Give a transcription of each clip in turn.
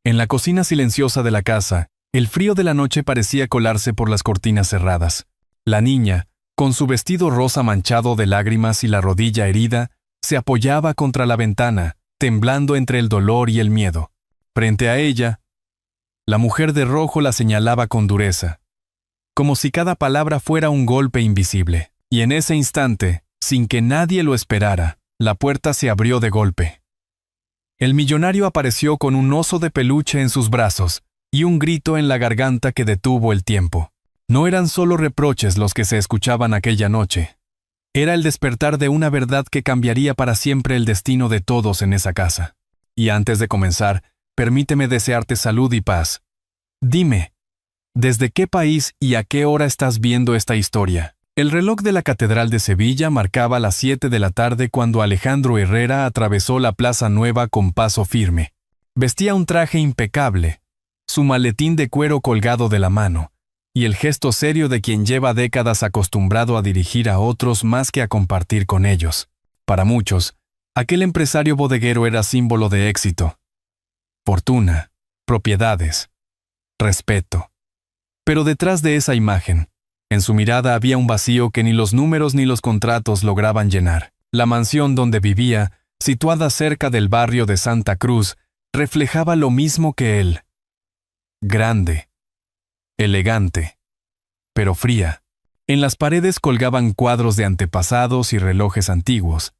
En la cocina silenciosa de la casa, el frío de la noche parecía colarse por las cortinas cerradas. La niña, con su vestido rosa manchado de lágrimas y la rodilla herida, se apoyaba contra la ventana, temblando entre el dolor y el miedo. Frente a ella, la mujer de rojo la señalaba con dureza, como si cada palabra fuera un golpe invisible. Y en ese instante, sin que nadie lo esperara, la puerta se abrió de golpe. El millonario apareció con un oso de peluche en sus brazos y un grito en la garganta que detuvo el tiempo. No eran solo reproches los que se escuchaban aquella noche. Era el despertar de una verdad que cambiaría para siempre el destino de todos en esa casa. Y antes de comenzar, permíteme desearte salud y paz. Dime, ¿desde qué país y a qué hora estás viendo esta historia? El reloj de la Catedral de Sevilla marcaba las 7 de la tarde cuando Alejandro Herrera atravesó la Plaza Nueva con paso firme. Vestía un traje impecable, su maletín de cuero colgado de la mano, y el gesto serio de quien lleva décadas acostumbrado a dirigir a otros más que a compartir con ellos. Para muchos, aquel empresario bodeguero era símbolo de éxito, fortuna, propiedades, respeto. Pero detrás de esa imagen, en su mirada había un vacío que ni los números ni los contratos lograban llenar. La mansión donde vivía, situada cerca del barrio de Santa Cruz, reflejaba lo mismo que él. Grande, elegante, pero fría. En las paredes colgaban cuadros de antepasados y relojes antiguos.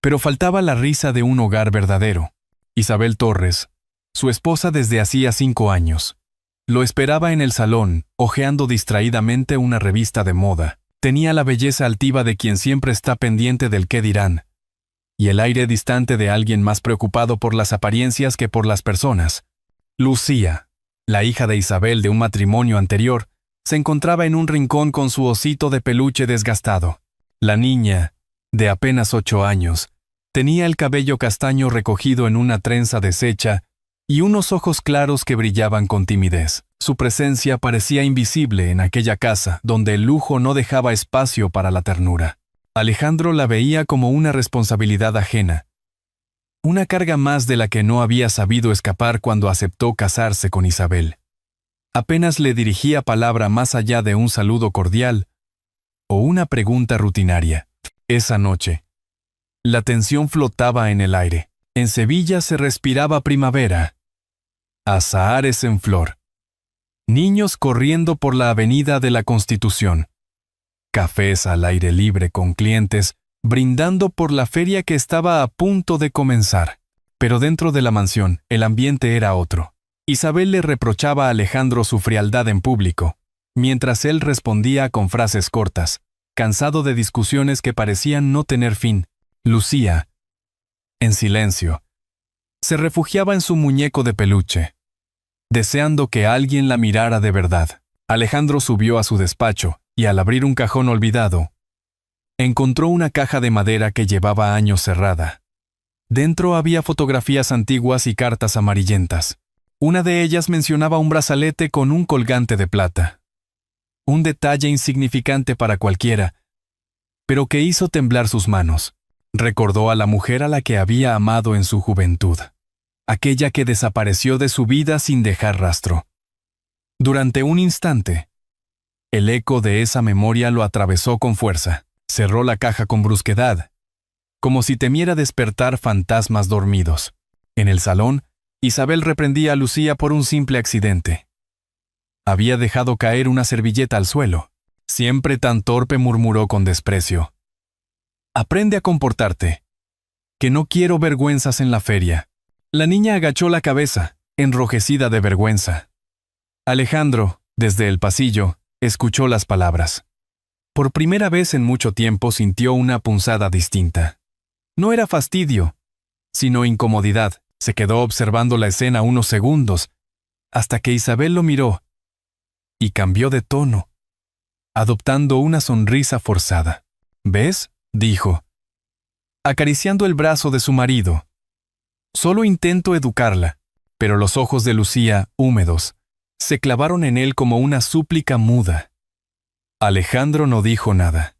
Pero faltaba la risa de un hogar verdadero. Isabel Torres, su esposa desde hacía 5 años, lo esperaba en el salón, hojeando distraídamente una revista de moda. Tenía la belleza altiva de quien siempre está pendiente del qué dirán, y el aire distante de alguien más preocupado por las apariencias que por las personas. Lucía, la hija de Isabel de un matrimonio anterior, se encontraba en un rincón con su osito de peluche desgastado. La niña, de apenas 8 años, tenía el cabello castaño recogido en una trenza deshecha y unos ojos claros que brillaban con timidez. Su presencia parecía invisible en aquella casa donde el lujo no dejaba espacio para la ternura. Alejandro la veía como una responsabilidad ajena, una carga más de la que no había sabido escapar cuando aceptó casarse con Isabel. Apenas le dirigía palabra más allá de un saludo cordial o una pregunta rutinaria. Esa noche, la tensión flotaba en el aire. En Sevilla se respiraba primavera. Azahares en flor. Niños corriendo por la avenida de la Constitución. Cafés al aire libre con clientes, brindando por la feria que estaba a punto de comenzar. Pero dentro de la mansión, el ambiente era otro. Isabel le reprochaba a Alejandro su frialdad en público, mientras él respondía con frases cortas, cansado de discusiones que parecían no tener fin. Lucía, en silencio, se refugiaba en su muñeco de peluche, deseando que alguien la mirara de verdad. Alejandro subió a su despacho y al abrir un cajón olvidado, encontró una caja de madera que llevaba años cerrada. Dentro había fotografías antiguas y cartas amarillentas. Una de ellas mencionaba un brazalete con un colgante de plata. Un detalle insignificante para cualquiera, pero que hizo temblar sus manos. Recordó a la mujer a la que había amado en su juventud, aquella que desapareció de su vida sin dejar rastro. Durante un instante, el eco de esa memoria lo atravesó con fuerza. Cerró la caja con brusquedad, como si temiera despertar fantasmas dormidos. En el salón, Isabel reprendía a Lucía por un simple accidente. Había dejado caer una servilleta al suelo. Siempre tan torpe, murmuró con desprecio. Aprende a comportarte, que no quiero vergüenzas en la feria. La niña agachó la cabeza, enrojecida de vergüenza. Alejandro, desde el pasillo, escuchó las palabras. Por primera vez en mucho tiempo sintió una punzada distinta. No era fastidio, sino incomodidad. Se quedó observando la escena unos segundos, hasta que Isabel lo miró, y cambió de tono, adoptando una sonrisa forzada. ¿Ves?, dijo, acariciando el brazo de su marido. Solo intento educarla, pero los ojos de Lucía, húmedos, se clavaron en él como una súplica muda. Alejandro no dijo nada.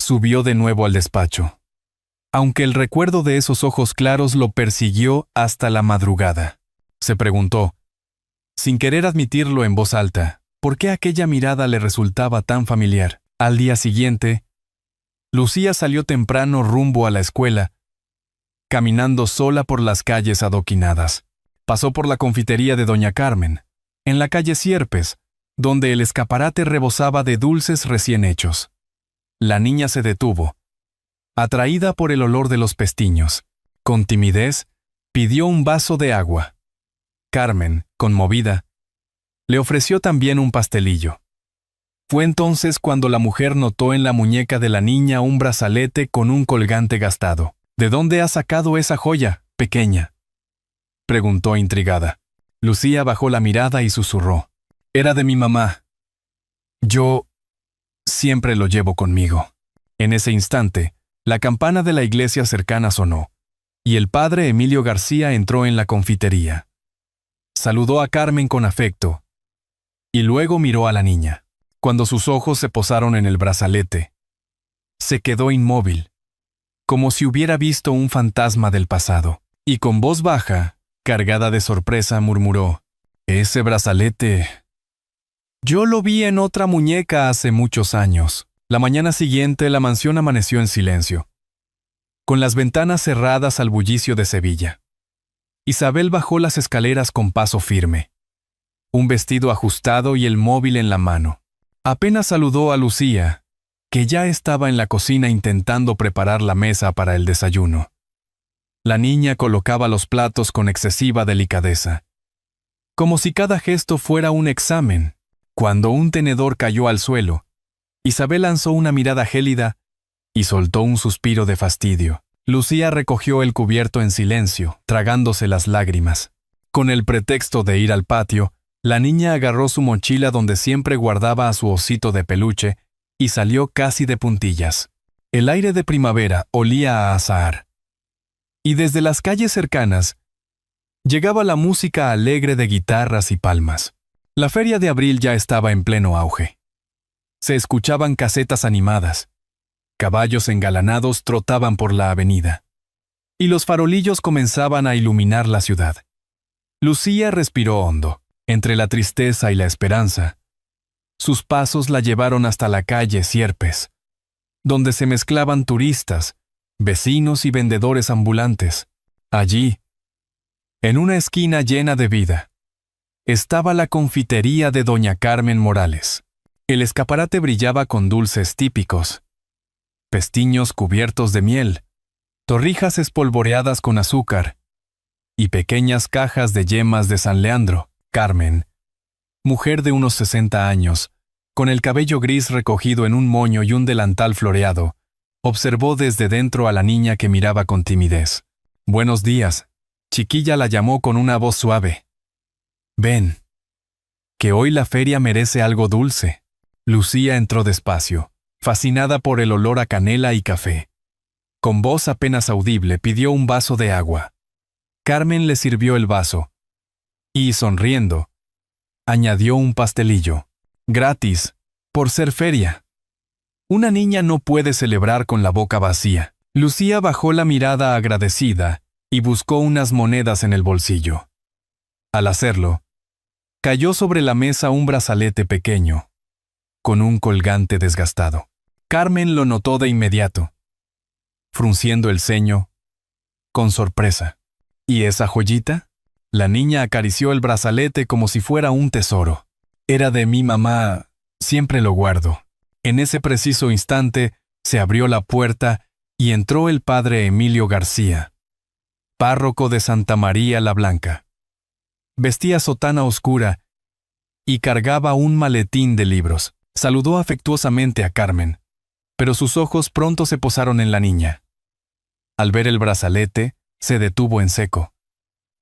Subió de nuevo al despacho, aunque el recuerdo de esos ojos claros lo persiguió hasta la madrugada. Se preguntó, sin querer admitirlo en voz alta, por qué aquella mirada le resultaba tan familiar. Al día siguiente, Lucía salió temprano rumbo a la escuela, caminando sola por las calles adoquinadas. Pasó por la confitería de Doña Carmen, en la calle Sierpes, donde el escaparate rebosaba de dulces recién hechos. La niña se detuvo, atraída por el olor de los pestiños. Con timidez, pidió un vaso de agua. Carmen, conmovida, le ofreció también un pastelillo. Fue entonces cuando la mujer notó en la muñeca de la niña un brazalete con un colgante gastado. «¿De dónde has sacado esa joya, pequeña?», preguntó intrigada. Lucía bajó la mirada y susurró. «Era de mi mamá. Yo siempre lo llevo conmigo». En ese instante, la campana de la iglesia cercana sonó, y el padre Emilio García entró en la confitería. Saludó a Carmen con afecto, y luego miró a la niña. Cuando sus ojos se posaron en el brazalete, se quedó inmóvil, como si hubiera visto un fantasma del pasado, y con voz baja, cargada de sorpresa, murmuró: «Ese brazalete. Yo lo vi en otra muñeca hace muchos años». La mañana siguiente la mansión amaneció en silencio, con las ventanas cerradas al bullicio de Sevilla. Isabel bajó las escaleras con paso firme, un vestido ajustado y el móvil en la mano. Apenas saludó a Lucía, que ya estaba en la cocina intentando preparar la mesa para el desayuno. La niña colocaba los platos con excesiva delicadeza, como si cada gesto fuera un examen. Cuando un tenedor cayó al suelo, Isabel lanzó una mirada gélida y soltó un suspiro de fastidio. Lucía recogió el cubierto en silencio, tragándose las lágrimas. Con el pretexto de ir al patio, la niña agarró su mochila donde siempre guardaba a su osito de peluche y salió casi de puntillas. El aire de primavera olía a azahar, y desde las calles cercanas llegaba la música alegre de guitarras y palmas. La feria de abril ya estaba en pleno auge. Se escuchaban casetas animadas, caballos engalanados trotaban por la avenida, y los farolillos comenzaban a iluminar la ciudad. Lucía respiró hondo. Entre la tristeza y la esperanza, sus pasos la llevaron hasta la calle Sierpes, donde se mezclaban turistas, vecinos y vendedores ambulantes. Allí, en una esquina llena de vida, estaba la confitería de Doña Carmen Morales. El escaparate brillaba con dulces típicos, pestiños cubiertos de miel, torrijas espolvoreadas con azúcar y pequeñas cajas de yemas de San Leandro. Carmen, mujer de unos 60 años, con el cabello gris recogido en un moño y un delantal floreado, observó desde dentro a la niña que miraba con timidez. «Buenos días», Chiquilla la llamó con una voz suave. «Ven, que hoy la feria merece algo dulce». Lucía entró despacio, fascinada por el olor a canela y café. Con voz apenas audible pidió un vaso de agua. Carmen le sirvió el vaso y, sonriendo, añadió un pastelillo. «Gratis, por ser feria». Una niña no puede celebrar con la boca vacía. Lucía bajó la mirada agradecida y buscó unas monedas en el bolsillo. Al hacerlo, cayó sobre la mesa un brazalete pequeño, con un colgante desgastado. Carmen lo notó de inmediato, frunciendo el ceño, con sorpresa. «¿Y esa joyita?». La niña acarició el brazalete como si fuera un tesoro. «Era de mi mamá, siempre lo guardo». En ese preciso instante se abrió la puerta y entró el padre Emilio García, párroco de Santa María la Blanca. Vestía sotana oscura y cargaba un maletín de libros. Saludó afectuosamente a Carmen, pero sus ojos pronto se posaron en la niña. Al ver el brazalete, se detuvo en seco.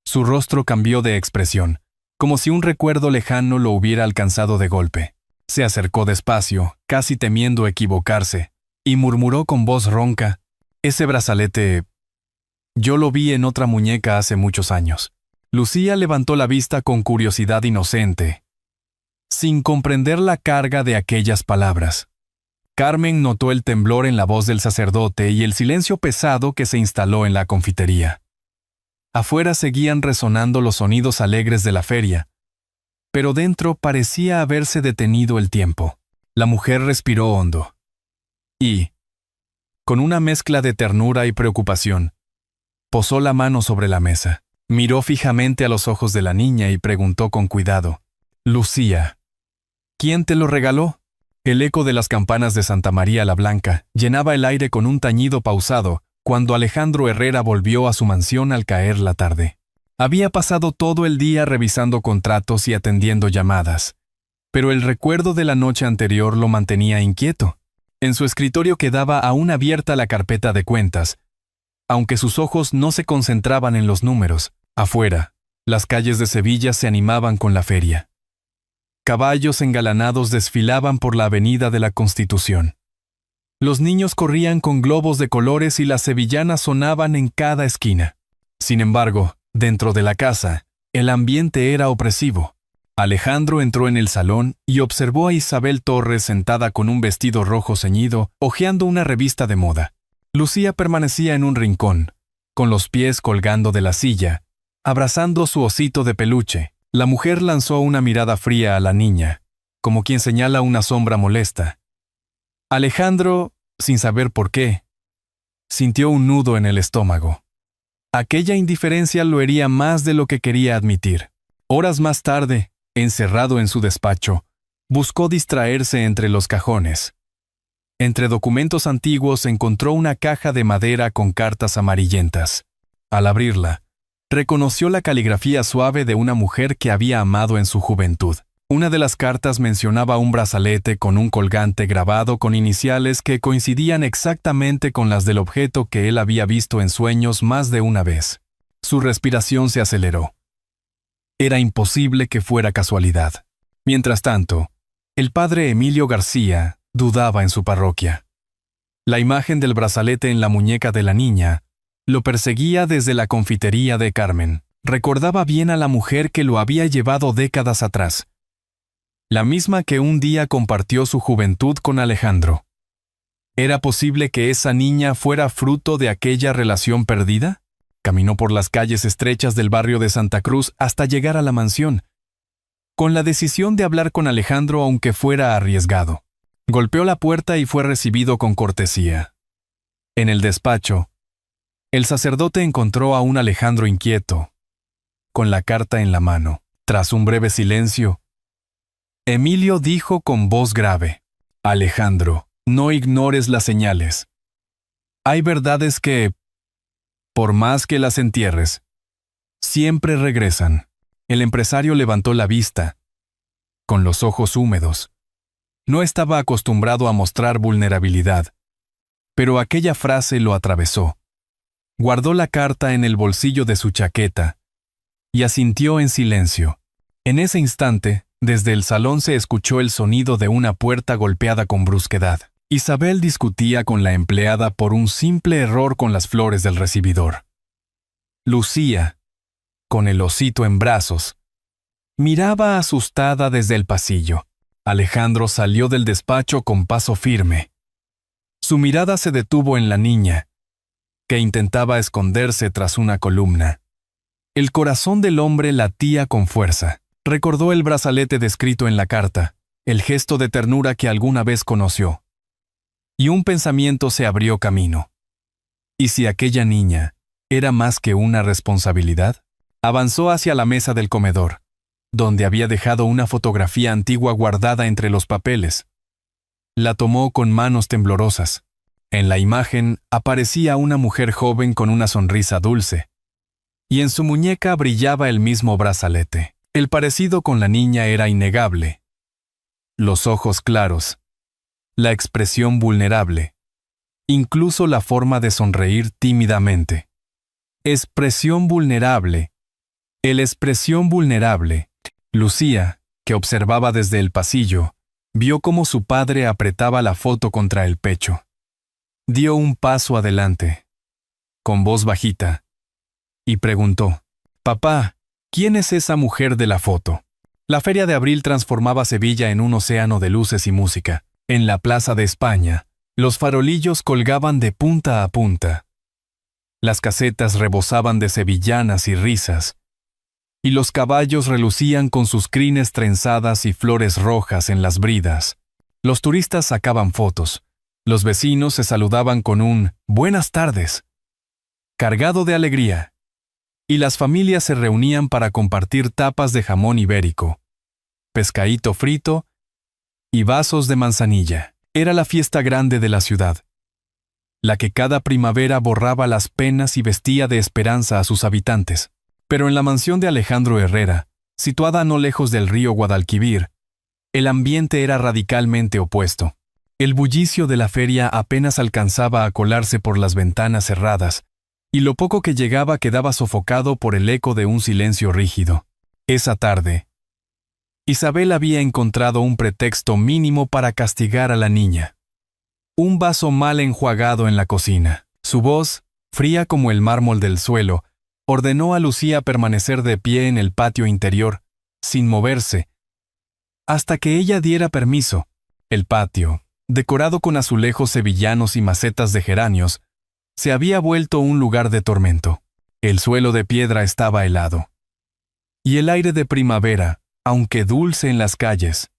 Su rostro cambió de expresión, como si un recuerdo lejano lo hubiera alcanzado de golpe. Se acercó despacio, casi temiendo equivocarse, y murmuró con voz ronca: «Ese brazalete, yo lo vi en otra muñeca hace muchos años». Lucía levantó la vista con curiosidad inocente, sin comprender la carga de aquellas palabras. Carmen notó el temblor en la voz del sacerdote y el silencio pesado que se instaló en la confitería. Afuera seguían resonando los sonidos alegres de la feria, pero dentro parecía haberse detenido el tiempo. La mujer respiró hondo y, con una mezcla de ternura y preocupación, posó la mano sobre la mesa. Miró fijamente a los ojos de la niña y preguntó con cuidado: «Lucía, ¿quién te lo regaló?». El eco de las campanas de Santa María la Blanca llenaba el aire con un tañido pausado cuando Alejandro Herrera volvió a su mansión al caer la tarde. Había pasado todo el día revisando contratos y atendiendo llamadas, pero el recuerdo de la noche anterior lo mantenía inquieto. En su escritorio quedaba aún abierta la carpeta de cuentas, aunque sus ojos no se concentraban en los números. Afuera, las calles de Sevilla se animaban con la feria. Caballos engalanados desfilaban por la avenida de la Constitución. Los niños corrían con globos de colores y las sevillanas sonaban en cada esquina. Sin embargo, dentro de la casa, el ambiente era opresivo. Alejandro entró en el salón y observó a Isabel Torres sentada con un vestido rojo ceñido, hojeando una revista de moda. Lucía permanecía en un rincón, con los pies colgando de la silla, abrazando su osito de peluche. La mujer lanzó una mirada fría a la niña, como quien señala una sombra molesta. Alejandro, sin saber por qué, sintió un nudo en el estómago. Aquella indiferencia lo hería más de lo que quería admitir. Horas más tarde, encerrado en su despacho, buscó distraerse entre los cajones. Entre documentos antiguos encontró una caja de madera con cartas amarillentas. Al abrirla, reconoció la caligrafía suave de una mujer que había amado en su juventud. Una de las cartas mencionaba un brazalete con un colgante grabado con iniciales que coincidían exactamente con las del objeto que él había visto en sueños más de una vez. Su respiración se aceleró. Era imposible que fuera casualidad. Mientras tanto, el padre Emilio García dudaba en su parroquia. La imagen del brazalete en la muñeca de la niña lo perseguía desde la confitería de Carmen. Recordaba bien a la mujer que lo había llevado décadas atrás, la misma que un día compartió su juventud con Alejandro. ¿Era posible que esa niña fuera fruto de aquella relación perdida? Caminó por las calles estrechas del barrio de Santa Cruz hasta llegar a la mansión, con la decisión de hablar con Alejandro aunque fuera arriesgado. Golpeó la puerta y fue recibido con cortesía. En el despacho, el sacerdote encontró a un Alejandro inquieto, con la carta en la mano. Tras un breve silencio, Emilio dijo con voz grave: «Alejandro, no ignores las señales. Hay verdades que, por más que las entierres, siempre regresan». El empresario levantó la vista, con los ojos húmedos. No estaba acostumbrado a mostrar vulnerabilidad, pero aquella frase lo atravesó. Guardó la carta en el bolsillo de su chaqueta y asintió en silencio. En ese instante, desde el salón se escuchó el sonido de una puerta golpeada con brusquedad. Isabel discutía con la empleada por un simple error con las flores del recibidor. Lucía, con el osito en brazos, miraba asustada desde el pasillo. Alejandro salió del despacho con paso firme. Su mirada se detuvo en la niña, que intentaba esconderse tras una columna. El corazón del hombre latía con fuerza. Recordó el brazalete descrito en la carta, el gesto de ternura que alguna vez conoció. Y un pensamiento se abrió camino. ¿Y si aquella niña era más que una responsabilidad? Avanzó hacia la mesa del comedor, donde había dejado una fotografía antigua guardada entre los papeles. La tomó con manos temblorosas. En la imagen aparecía una mujer joven con una sonrisa dulce, y en su muñeca brillaba el mismo brazalete. El parecido con la niña era innegable. Los ojos claros, la expresión vulnerable, incluso la forma de sonreír tímidamente. Expresión vulnerable. El expresión vulnerable. Lucía, que observaba desde el pasillo, vio cómo su padre apretaba la foto contra el pecho. Dio un paso adelante, con voz bajita, y preguntó: «Papá, ¿quién es esa mujer de la foto?». La Feria de Abril transformaba Sevilla en un océano de luces y música. En la Plaza de España, los farolillos colgaban de punta a punta. Las casetas rebosaban de sevillanas y risas, y los caballos relucían con sus crines trenzadas y flores rojas en las bridas. Los turistas sacaban fotos. Los vecinos se saludaban con un «buenas tardes», cargado de alegría, y las familias se reunían para compartir tapas de jamón ibérico, pescadito frito y vasos de manzanilla. Era la fiesta grande de la ciudad, la que cada primavera borraba las penas y vestía de esperanza a sus habitantes. Pero en la mansión de Alejandro Herrera, situada no lejos del río Guadalquivir, el ambiente era radicalmente opuesto. El bullicio de la feria apenas alcanzaba a colarse por las ventanas cerradas, y lo poco que llegaba quedaba sofocado por el eco de un silencio rígido. Esa tarde, Isabel había encontrado un pretexto mínimo para castigar a la niña. Un vaso mal enjuagado en la cocina. Su voz, fría como el mármol del suelo, ordenó a Lucía permanecer de pie en el patio interior, sin moverse, hasta que ella diera permiso. El patio, decorado con azulejos sevillanos y macetas de geranios, se había vuelto un lugar de tormento. El suelo de piedra estaba helado. Y el aire de primavera, aunque dulce en las calles,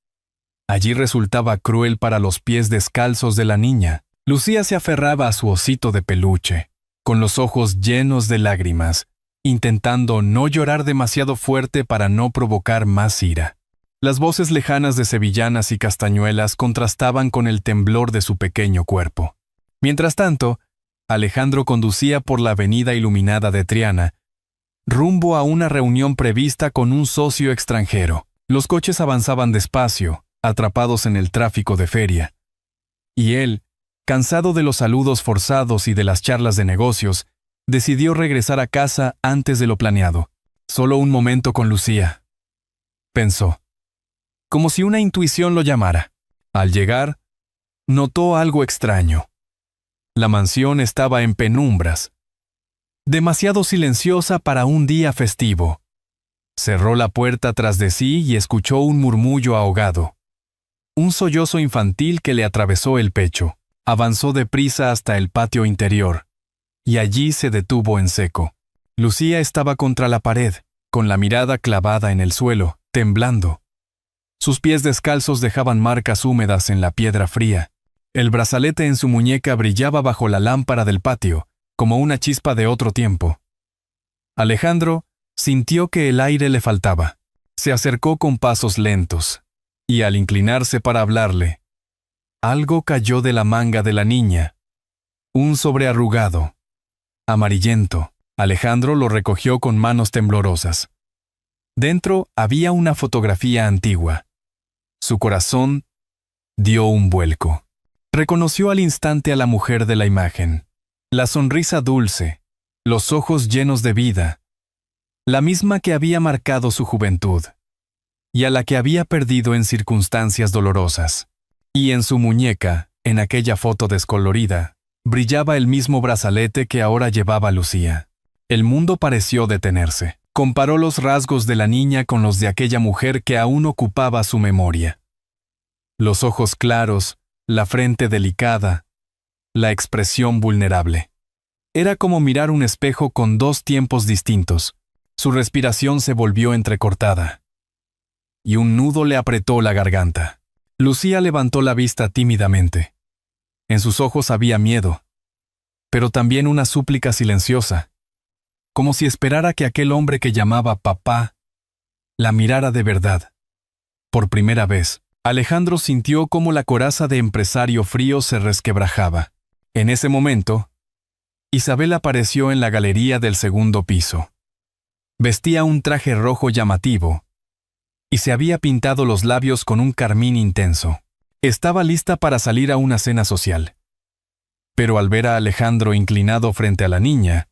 allí resultaba cruel para los pies descalzos de la niña. Lucía se aferraba a su osito de peluche, con los ojos llenos de lágrimas, intentando no llorar demasiado fuerte para no provocar más ira. Las voces lejanas de sevillanas y castañuelas contrastaban con el temblor de su pequeño cuerpo. Mientras tanto, Alejandro conducía por la avenida iluminada de Triana, rumbo a una reunión prevista con un socio extranjero. Los coches avanzaban despacio, atrapados en el tráfico de feria. Y él, cansado de los saludos forzados y de las charlas de negocios, decidió regresar a casa antes de lo planeado. Solo un momento con Lucía, pensó, como si una intuición lo llamara. Al llegar, notó algo extraño. La mansión estaba en penumbras, demasiado silenciosa para un día festivo. Cerró la puerta tras de sí y escuchó un murmullo ahogado. Un sollozo infantil que le atravesó el pecho. Avanzó deprisa hasta el patio interior, y allí se detuvo en seco. Lucía estaba contra la pared, con la mirada clavada en el suelo, temblando. Sus pies descalzos dejaban marcas húmedas en la piedra fría. El brazalete en su muñeca brillaba bajo la lámpara del patio, como una chispa de otro tiempo. Alejandro sintió que el aire le faltaba. Se acercó con pasos lentos, y al inclinarse para hablarle, algo cayó de la manga de la niña. Un sobre arrugado, amarillento. Alejandro lo recogió con manos temblorosas. Dentro había una fotografía antigua. Su corazón dio un vuelco. Reconoció al instante a la mujer de la imagen. La sonrisa dulce, los ojos llenos de vida, la misma que había marcado su juventud, y a la que había perdido en circunstancias dolorosas. Y en su muñeca, en aquella foto descolorida, brillaba el mismo brazalete que ahora llevaba Lucía. El mundo pareció detenerse. Comparó los rasgos de la niña con los de aquella mujer que aún ocupaba su memoria. Los ojos claros, la frente delicada, la expresión vulnerable. Era como mirar un espejo con dos tiempos distintos. Su respiración se volvió entrecortada, y un nudo le apretó la garganta. Lucía levantó la vista tímidamente. En sus ojos había miedo, pero también una súplica silenciosa, como si esperara que aquel hombre que llamaba papá la mirara de verdad. Por primera vez, Alejandro sintió cómo la coraza de empresario frío se resquebrajaba. En ese momento, Isabel apareció en la galería del segundo piso. Vestía un traje rojo llamativo y se había pintado los labios con un carmín intenso. Estaba lista para salir a una cena social. Pero al ver a Alejandro inclinado frente a la niña,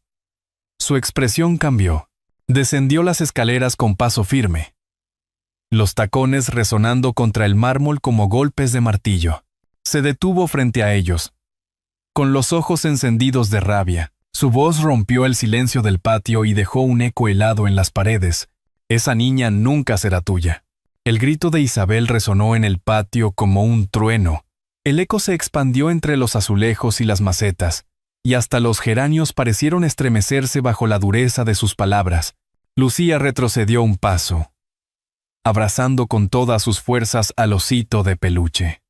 su expresión cambió. Descendió las escaleras con paso firme, los tacones resonando contra el mármol como golpes de martillo. Se detuvo frente a ellos, con los ojos encendidos de rabia. Su voz rompió el silencio del patio y dejó un eco helado en las paredes. Esa niña nunca será tuya. El grito de Isabel resonó en el patio como un trueno. El eco se expandió entre los azulejos y las macetas, y hasta los geranios parecieron estremecerse bajo la dureza de sus palabras. Lucía retrocedió un paso, abrazando con todas sus fuerzas al osito de peluche.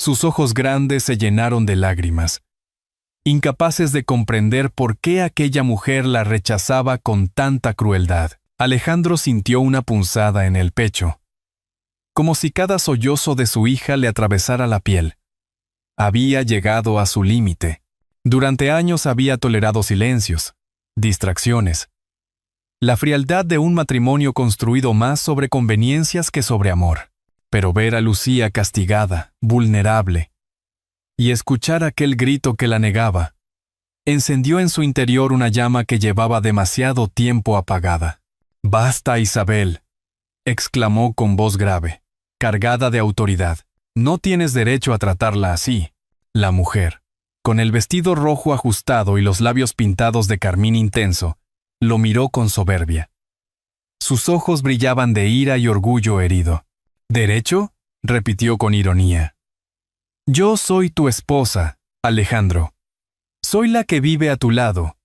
Sus ojos grandes se llenaron de lágrimas, incapaces de comprender por qué aquella mujer la rechazaba con tanta crueldad. Alejandro sintió una punzada en el pecho, como si cada sollozo de su hija le atravesara la piel. Había llegado a su límite. Durante años había tolerado silencios, distracciones, la frialdad de un matrimonio construido más sobre conveniencias que sobre amor. Pero ver a Lucía castigada, vulnerable, y escuchar aquel grito que la negaba, encendió en su interior una llama que llevaba demasiado tiempo apagada. «Basta, Isabel», exclamó con voz grave, cargada de autoridad. «No tienes derecho a tratarla así». La mujer, con el vestido rojo ajustado y los labios pintados de carmín intenso, lo miró con soberbia. Sus ojos brillaban de ira y orgullo herido. «¿Derecho?», repitió con ironía. «Yo soy tu esposa, Alejandro. Soy la que vive a tu lado,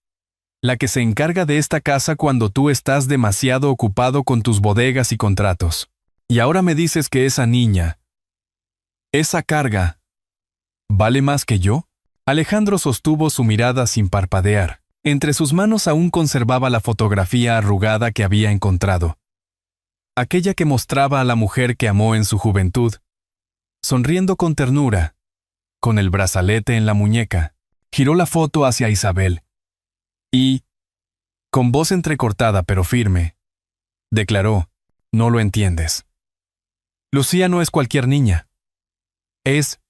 la que se encarga de esta casa cuando tú estás demasiado ocupado con tus bodegas y contratos. Y ahora me dices que esa niña, esa carga, ¿vale más que yo?». Alejandro sostuvo su mirada sin parpadear. Entre sus manos aún conservaba la fotografía arrugada que había encontrado. Aquella que mostraba a la mujer que amó en su juventud, sonriendo con ternura, con el brazalete en la muñeca. Giró la foto hacia Isabel y, con voz entrecortada pero firme, declaró: «No lo entiendes. Lucía no es cualquier niña. Es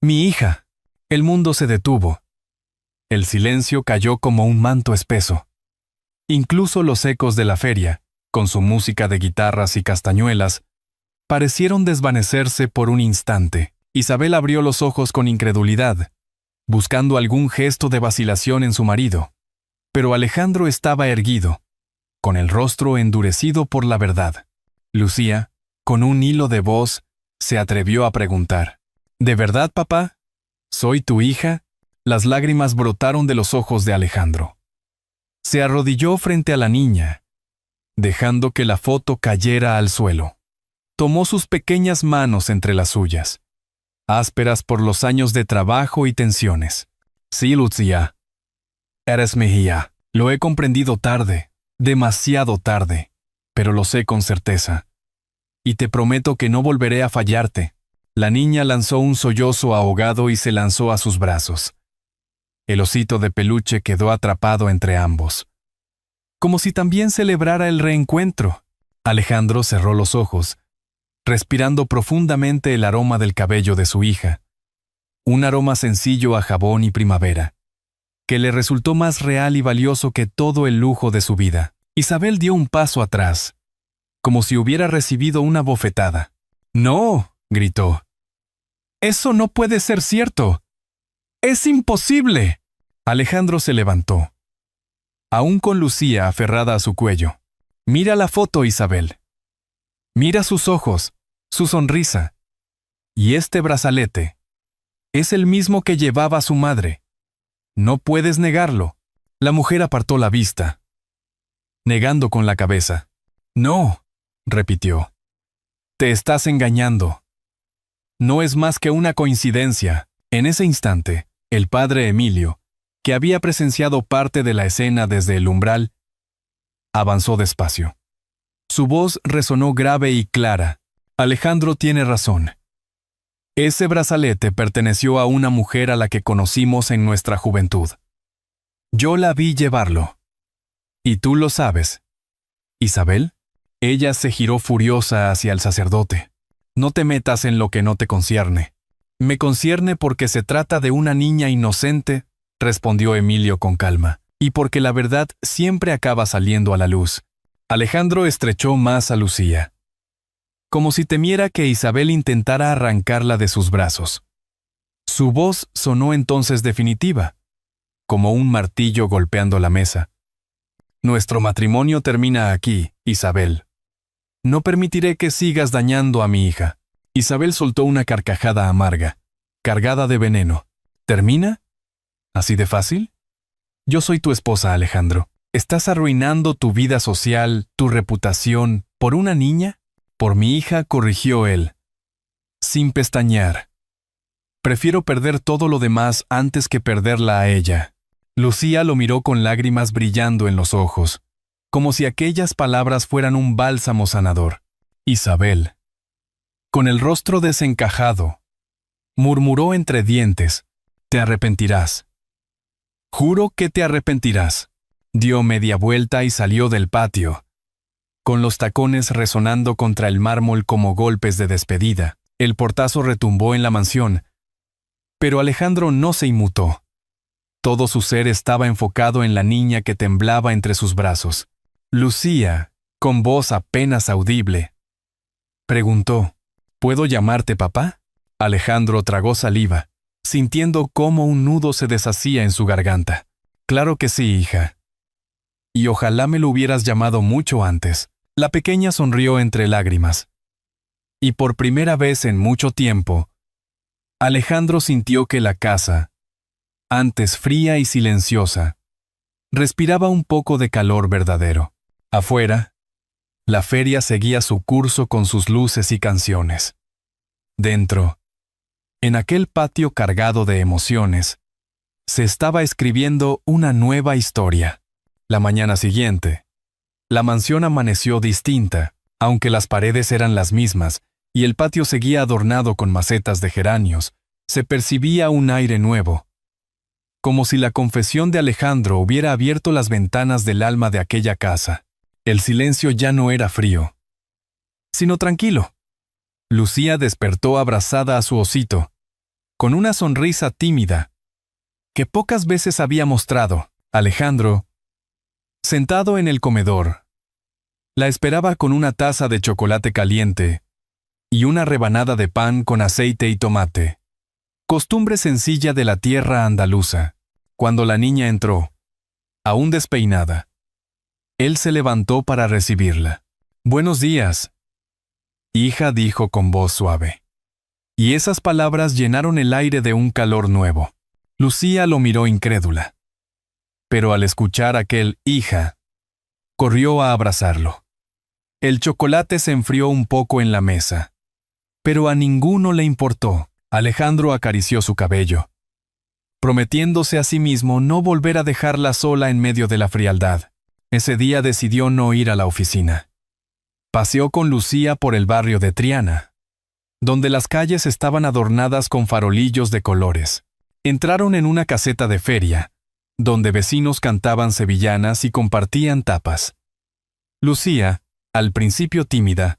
mi hija». El mundo se detuvo. El silencio cayó como un manto espeso. Incluso los ecos de la feria, con su música de guitarras y castañuelas, parecieron desvanecerse por un instante. Isabel abrió los ojos con incredulidad, buscando algún gesto de vacilación en su marido. Pero Alejandro estaba erguido, con el rostro endurecido por la verdad. Lucía, con un hilo de voz, se atrevió a preguntar: «¿De verdad, papá? ¿Soy tu hija?». Las lágrimas brotaron de los ojos de Alejandro. Se arrodilló frente a la niña, dejando que la foto cayera al suelo. Tomó sus pequeñas manos entre las suyas, ásperas por los años de trabajo y tensiones. «Sí, Lucía, eres mi hija. Lo he comprendido tarde, demasiado tarde, pero lo sé con certeza. Y te prometo que no volveré a fallarte». La niña lanzó un sollozo ahogado y se lanzó a sus brazos. El osito de peluche quedó atrapado entre ambos, como si también celebrara el reencuentro. Alejandro cerró los ojos, respirando profundamente el aroma del cabello de su hija, un aroma sencillo a jabón y primavera, que le resultó más real y valioso que todo el lujo de su vida. Isabel dio un paso atrás, como si hubiera recibido una bofetada. «¡No!», gritó. «Eso no puede ser cierto. ¡Es imposible!». Alejandro se levantó, aún con Lucía aferrada a su cuello. «Mira la foto, Isabel. Mira sus ojos, su sonrisa. Y este brazalete es el mismo que llevaba su madre. No puedes negarlo». La mujer apartó la vista, negando con la cabeza. «No», repitió. «Te estás engañando. No es más que una coincidencia». En ese instante, el padre Emilio, que había presenciado parte de la escena desde el umbral, avanzó despacio. Su voz resonó grave y clara. «Alejandro tiene razón. Ese brazalete perteneció a una mujer a la que conocimos en nuestra juventud. Yo la vi llevarlo. Y tú lo sabes, Isabel». Ella se giró furiosa hacia el sacerdote. «No te metas en lo que no te concierne». «Me concierne porque se trata de una niña inocente», respondió Emilio con calma, «y porque la verdad siempre acaba saliendo a la luz». Alejandro estrechó más a Lucía, como si temiera que Isabel intentara arrancarla de sus brazos. Su voz sonó entonces definitiva, como un martillo golpeando la mesa. «Nuestro matrimonio termina aquí, Isabel. No permitiré que sigas dañando a mi hija». Isabel soltó una carcajada amarga, cargada de veneno. «¿Termina? ¿Así de fácil? Yo soy tu esposa, Alejandro. ¿Estás arruinando tu vida social, tu reputación, por una niña? Por mi hija, corrigió él, sin pestañear. Prefiero perder todo lo demás antes que perderla a ella. Lucía lo miró con lágrimas brillando en los ojos, como si aquellas palabras fueran un bálsamo sanador. Isabel, con el rostro desencajado, murmuró entre dientes, «Te arrepentirás. Juro que te arrepentirás». Dio media vuelta y salió del patio, con los tacones resonando contra el mármol como golpes de despedida. El portazo retumbó en la mansión, pero Alejandro no se inmutó. Todo su ser estaba enfocado en la niña que temblaba entre sus brazos. Lucía, con voz apenas audible, preguntó, «¿Puedo llamarte papá?» Alejandro tragó saliva, sintiendo cómo un nudo se deshacía en su garganta. «Claro que sí, hija. Y ojalá me lo hubieras llamado mucho antes». La pequeña sonrió entre lágrimas. Y por primera vez en mucho tiempo, Alejandro sintió que la casa, antes fría y silenciosa, respiraba un poco de calor verdadero. Afuera, la feria seguía su curso con sus luces y canciones. Dentro, en aquel patio cargado de emociones, se estaba escribiendo una nueva historia. La mañana siguiente, la mansión amaneció distinta, aunque las paredes eran las mismas y el patio seguía adornado con macetas de geranios. Se percibía un aire nuevo, como si la confesión de Alejandro hubiera abierto las ventanas del alma de aquella casa. El silencio ya no era frío, sino tranquilo. Lucía despertó abrazada a su osito, con una sonrisa tímida, que pocas veces había mostrado. Alejandro, sentado en el comedor, la esperaba con una taza de chocolate caliente y una rebanada de pan con aceite y tomate. Costumbre sencilla de la tierra andaluza. Cuando la niña entró, aún despeinada, él se levantó para recibirla. «Buenos días», hija, dijo con voz suave. Y esas palabras llenaron el aire de un calor nuevo. Lucía lo miró incrédula. Pero al escuchar aquel «hija», corrió a abrazarlo. El chocolate se enfrió un poco en la mesa, pero a ninguno le importó. Alejandro acarició su cabello, prometiéndose a sí mismo no volver a dejarla sola en medio de la frialdad. Ese día decidió no ir a la oficina. Paseó con Lucía por el barrio de Triana, donde las calles estaban adornadas con farolillos de colores. Entraron en una caseta de feria, donde vecinos cantaban sevillanas y compartían tapas. Lucía, al principio tímida,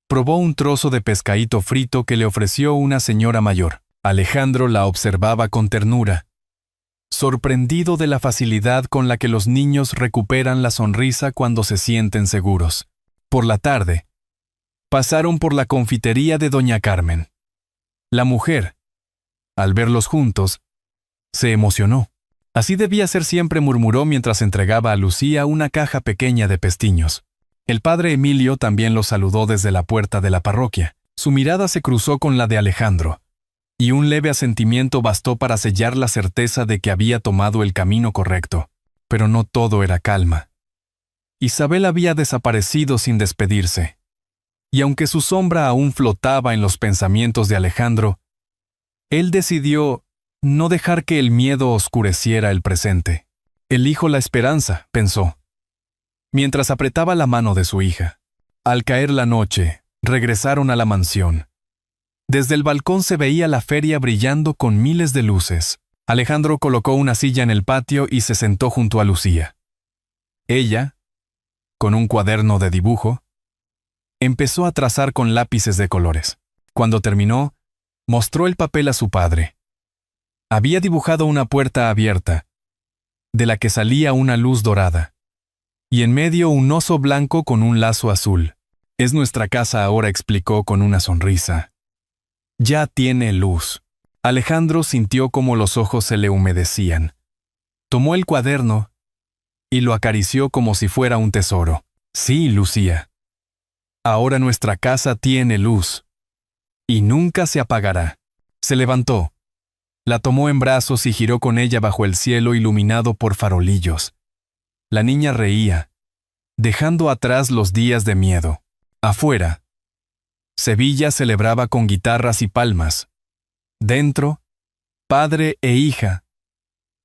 probó un trozo de pescadito frito que le ofreció una señora mayor. Alejandro la observaba con ternura, sorprendido de la facilidad con la que los niños recuperan la sonrisa cuando se sienten seguros. Por la tarde, pasaron por la confitería de doña Carmen. La mujer, al verlos juntos, se emocionó. Así debía ser siempre, murmuró mientras entregaba a Lucía una caja pequeña de pestiños. El padre Emilio también los saludó desde la puerta de la parroquia. Su mirada se cruzó con la de Alejandro, y un leve asentimiento bastó para sellar la certeza de que había tomado el camino correcto. Pero no todo era calma. Isabel había desaparecido sin despedirse, y aunque su sombra aún flotaba en los pensamientos de Alejandro, él decidió no dejar que el miedo oscureciera el presente. Elijo la esperanza, pensó, mientras apretaba la mano de su hija. Al caer la noche, regresaron a la mansión. Desde el balcón se veía la feria brillando con miles de luces. Alejandro colocó una silla en el patio y se sentó junto a Lucía. Ella, con un cuaderno de dibujo, empezó a trazar con lápices de colores. Cuando terminó, mostró el papel a su padre. Había dibujado una puerta abierta, de la que salía una luz dorada, y en medio un oso blanco con un lazo azul. «Es nuestra casa ahora», explicó con una sonrisa. «Ya tiene luz». Alejandro sintió cómo los ojos se le humedecían. Tomó el cuaderno y lo acarició como si fuera un tesoro. «Sí, Lucía. Ahora nuestra casa tiene luz, y nunca se apagará». Se levantó. La tomó en brazos y giró con ella bajo el cielo iluminado por farolillos. La niña reía, dejando atrás los días de miedo. Afuera, Sevilla celebraba con guitarras y palmas. Dentro, padre e hija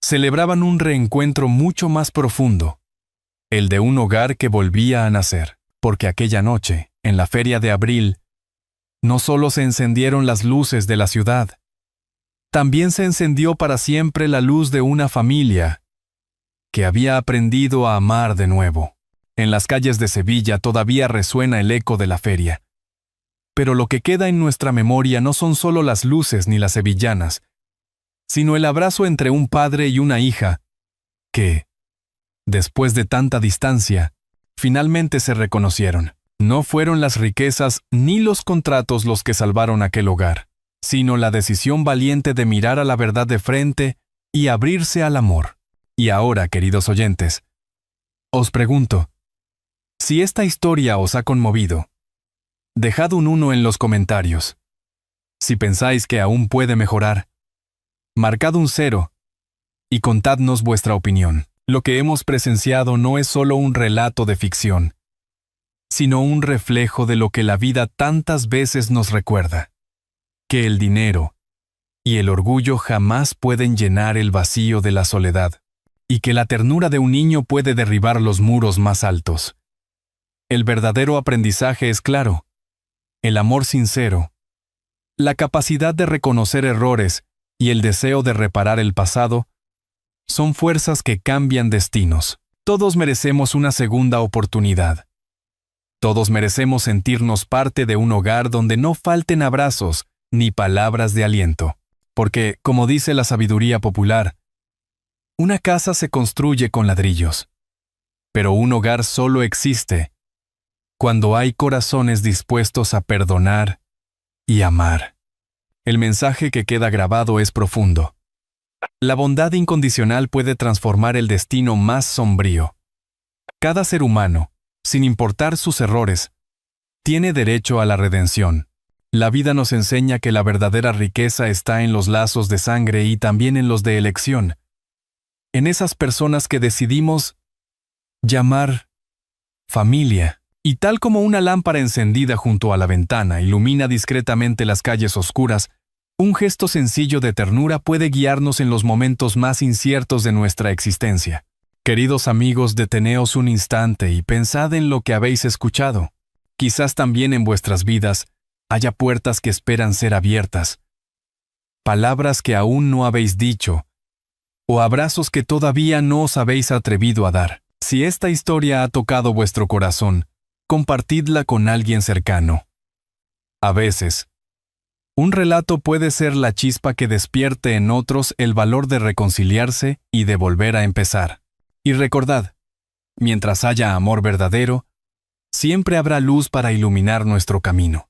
celebraban un reencuentro mucho más profundo, el de un hogar que volvía a nacer, porque aquella noche, en la feria de abril, no solo se encendieron las luces de la ciudad, también se encendió para siempre la luz de una familia que había aprendido a amar de nuevo. En las calles de Sevilla todavía resuena el eco de la feria. Pero lo que queda en nuestra memoria no son solo las luces ni las sevillanas, sino el abrazo entre un padre y una hija, que, después de tanta distancia, finalmente se reconocieron. No fueron las riquezas ni los contratos los que salvaron aquel hogar, sino la decisión valiente de mirar a la verdad de frente y abrirse al amor. Y ahora, queridos oyentes, os pregunto, si esta historia os ha conmovido, dejad un 1 en los comentarios. Si pensáis que aún puede mejorar, marcad un 0 y contadnos vuestra opinión. Lo que hemos presenciado no es solo un relato de ficción, sino un reflejo de lo que la vida tantas veces nos recuerda, que el dinero y el orgullo jamás pueden llenar el vacío de la soledad, y que la ternura de un niño puede derribar los muros más altos. El verdadero aprendizaje es claro: el amor sincero, la capacidad de reconocer errores y el deseo de reparar el pasado son fuerzas que cambian destinos. Todos merecemos una segunda oportunidad. Todos merecemos sentirnos parte de un hogar donde no falten abrazos ni palabras de aliento. Porque, como dice la sabiduría popular, una casa se construye con ladrillos, pero un hogar solo existe cuando hay corazones dispuestos a perdonar y amar. El mensaje que queda grabado es profundo. La bondad incondicional puede transformar el destino más sombrío. Cada ser humano, sin importar sus errores, tiene derecho a la redención. La vida nos enseña que la verdadera riqueza está en los lazos de sangre y también en los de elección, en esas personas que decidimos llamar familia. Y tal como una lámpara encendida junto a la ventana ilumina discretamente las calles oscuras, un gesto sencillo de ternura puede guiarnos en los momentos más inciertos de nuestra existencia. Queridos amigos, deteneos un instante y pensad en lo que habéis escuchado. Quizás también en vuestras vidas haya puertas que esperan ser abiertas, palabras que aún no habéis dicho, o abrazos que todavía no os habéis atrevido a dar. Si esta historia ha tocado vuestro corazón, compartidla con alguien cercano. A veces, un relato puede ser la chispa que despierte en otros el valor de reconciliarse y de volver a empezar. Y recordad, mientras haya amor verdadero, siempre habrá luz para iluminar nuestro camino.